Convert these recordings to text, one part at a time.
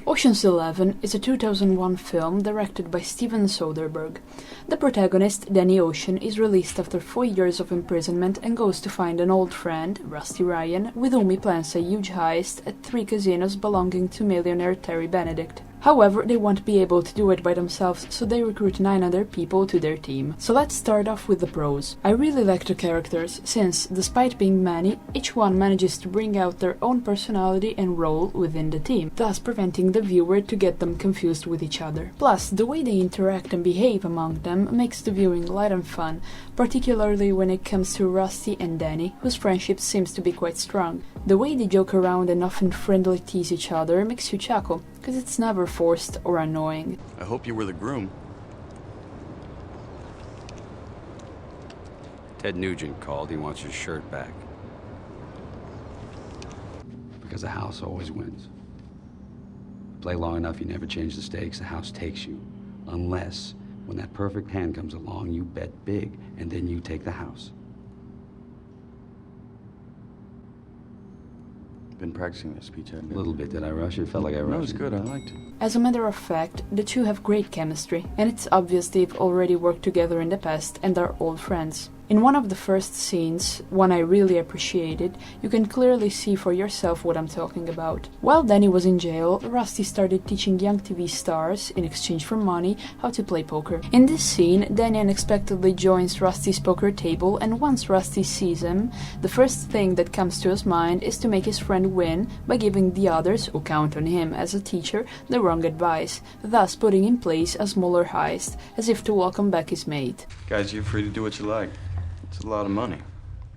Ocean's 11 is a 2001 film directed by Steven Soderbergh. The protagonist, Danny Ocean, is released after 4 years of imprisonment and goes to find an old friend, Rusty Ryan, with whom he plans a huge heist at 3 casinos belonging to millionaire Terry Benedict. However, they won't be able to do it by themselves, so they recruit 9 other people to their team. So let's start off with the pros. I really like the characters, since, despite being many, each one manages to bring out their own personality and role within the team, thus preventing the viewer to get them confused with each other. Plus, the way they interact and behave among them makes the viewing light and fun, particularly when it comes to Rusty and Danny, whose friendship seems to be quite strong. The way they joke around and often friendly tease each other makes you chuckle, because it's never forced or annoying. I hope you were the groom. Ted Nugent called. He wants his shirt back. Because the house always wins. Play long enough, you never change the stakes, the house takes you. Unless, when that perfect hand comes along, you bet big, and then you take the house. Been practicing this speech, haven't you? A little bit. Did I rush it? Felt like I rushed it. No, it's good. I liked it. As a matter of fact, the two have great chemistry, and it's obvious they've already worked together in the past and are old friends. In one of the first scenes, one I really appreciated, you can clearly see for yourself what I'm talking about. While Danny was in jail, Rusty started teaching young TV stars, in exchange for money, how to play poker. In this scene, Danny unexpectedly joins Rusty's poker table, and once Rusty sees him, the first thing that comes to his mind is to make his friend win by giving the others, who count on him as a teacher, the wrong advice, thus putting in place a smaller heist, as if to welcome back his mate. Guys, you're free to do what you like. It's a lot of money.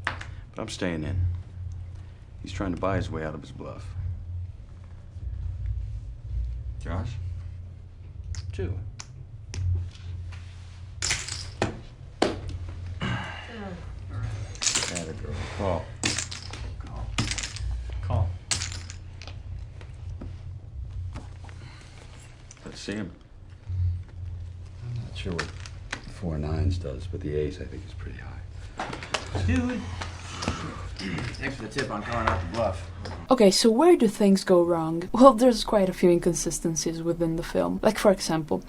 But I'm staying in. He's trying to buy his way out of his bluff. Josh? Two. Atta girl. Call. Call. Let's see him. I'm not sure what 4 9s does, but the ace I think is pretty high. Dude. Thanks for the tip on calling out the bluff. Okay, so where do things go wrong? Well, there's quite a few inconsistencies within the film. Like, for example,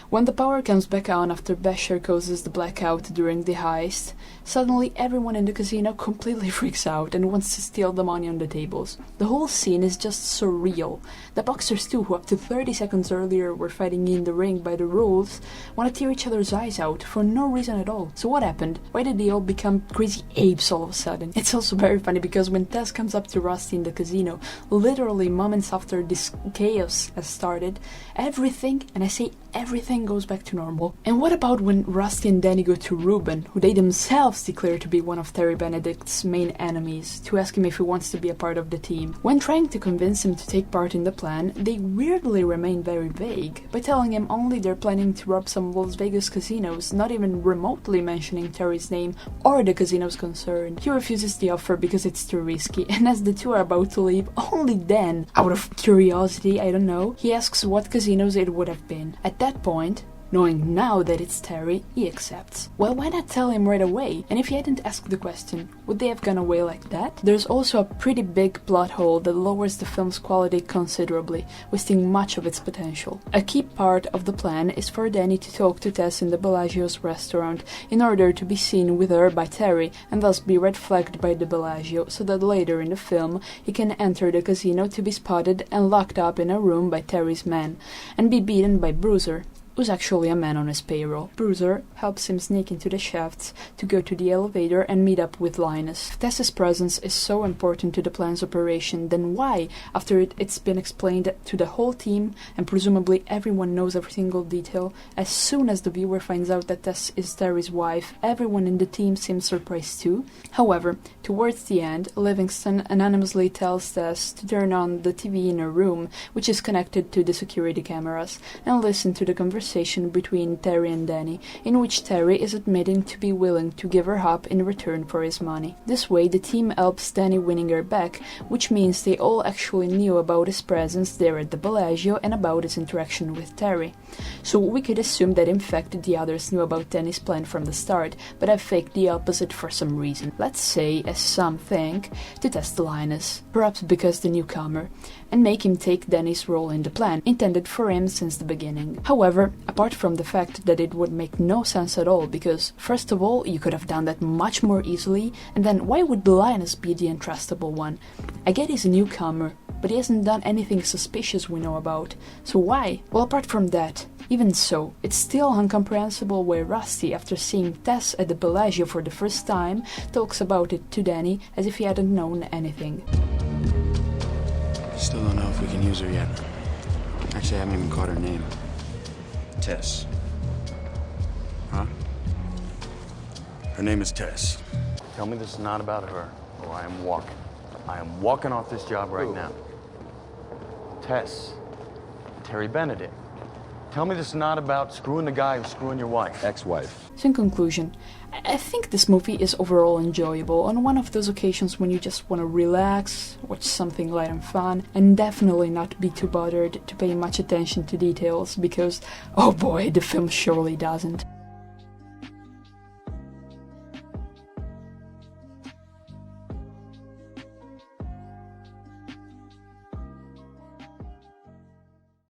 when the power comes back on after Basher causes the blackout during the heist, suddenly everyone in the casino completely freaks out and wants to steal the money on the tables. The whole scene is just surreal. The boxers too, who up to 30 seconds earlier were fighting in the ring by the rules, want to tear each other's eyes out for no reason at all. So what happened? Why did they all become crazy apes all of a sudden? It's also very funny because when Tess comes up to Rusty in the casino, literally moments after this chaos has started, everything, and I say everything, goes back to normal. And what about when Rusty and Danny go to Ruben, who they themselves declare to be one of Terry Benedict's main enemies, to ask him if he wants to be a part of the team? When trying to convince him to take part in the plan, they weirdly remain very vague, by telling him only they're planning to rob some Las Vegas casinos, not even remotely mentioning Terry's name or the casinos concerned. He refuses the offer because it's too risky, and as the two are about to leave, only then, out of curiosity, I don't know, he asks what casinos it would have been. At that point, knowing now that it's Terry, he accepts. Well, why not tell him right away? And if he hadn't asked the question, would they have gone away like that? There's also a pretty big plot hole that lowers the film's quality considerably, wasting much of its potential. A key part of the plan is for Danny to talk to Tess in the Bellagio's restaurant in order to be seen with her by Terry and thus be red flagged by the Bellagio, so that later in the film he can enter the casino to be spotted and locked up in a room by Terry's men and be beaten by Bruiser, who's actually a man on his payroll. Bruiser helps him sneak into the shafts to go to the elevator and meet up with Linus. If Tess's presence is so important to the plan's operation, then why, after it's been explained to the whole team, and presumably everyone knows every single detail, as soon as the viewer finds out that Tess is Terry's wife, everyone in the team seems surprised too? However, towards the end, Livingston anonymously tells Tess to turn on the TV in her room, which is connected to the security cameras, and listen to the conversation conversation between Terry and Danny, in which Terry is admitting to be willing to give her up in return for his money. This way, the team helps Danny winning her back, which means they all actually knew about his presence there at the Bellagio and about his interaction with Terry. So we could assume that in fact the others knew about Danny's plan from the start, but have faked the opposite for some reason. Let's say, as some think, to test Linus, perhaps because the newcomer, and make him take Danny's role in the plan, intended for him since the beginning. However, apart from the fact that it would make no sense at all, because first of all, you could have done that much more easily, and then why would Linus be the untrustable one? I get he's a newcomer, but he hasn't done anything suspicious we know about, so why? Well, apart from that, even so, it's still incomprehensible why Rusty, after seeing Tess at the Bellagio for the first time, talks about it to Danny as if he hadn't known anything. Still don't know if we can use her yet. Actually, I haven't even caught her name. Tess. Huh? Her name is Tess. Tell me this is not about her, or I am walking. I am walking off this job right now. Tess. Terry Benedict. Tell me this is not about screwing the guy who's screwing your wife. Ex-wife. So in conclusion, I think this movie is overall enjoyable, on one of those occasions when you just want to relax, watch something light and fun, and definitely not be too bothered to pay much attention to details, because, oh boy, the film surely doesn't.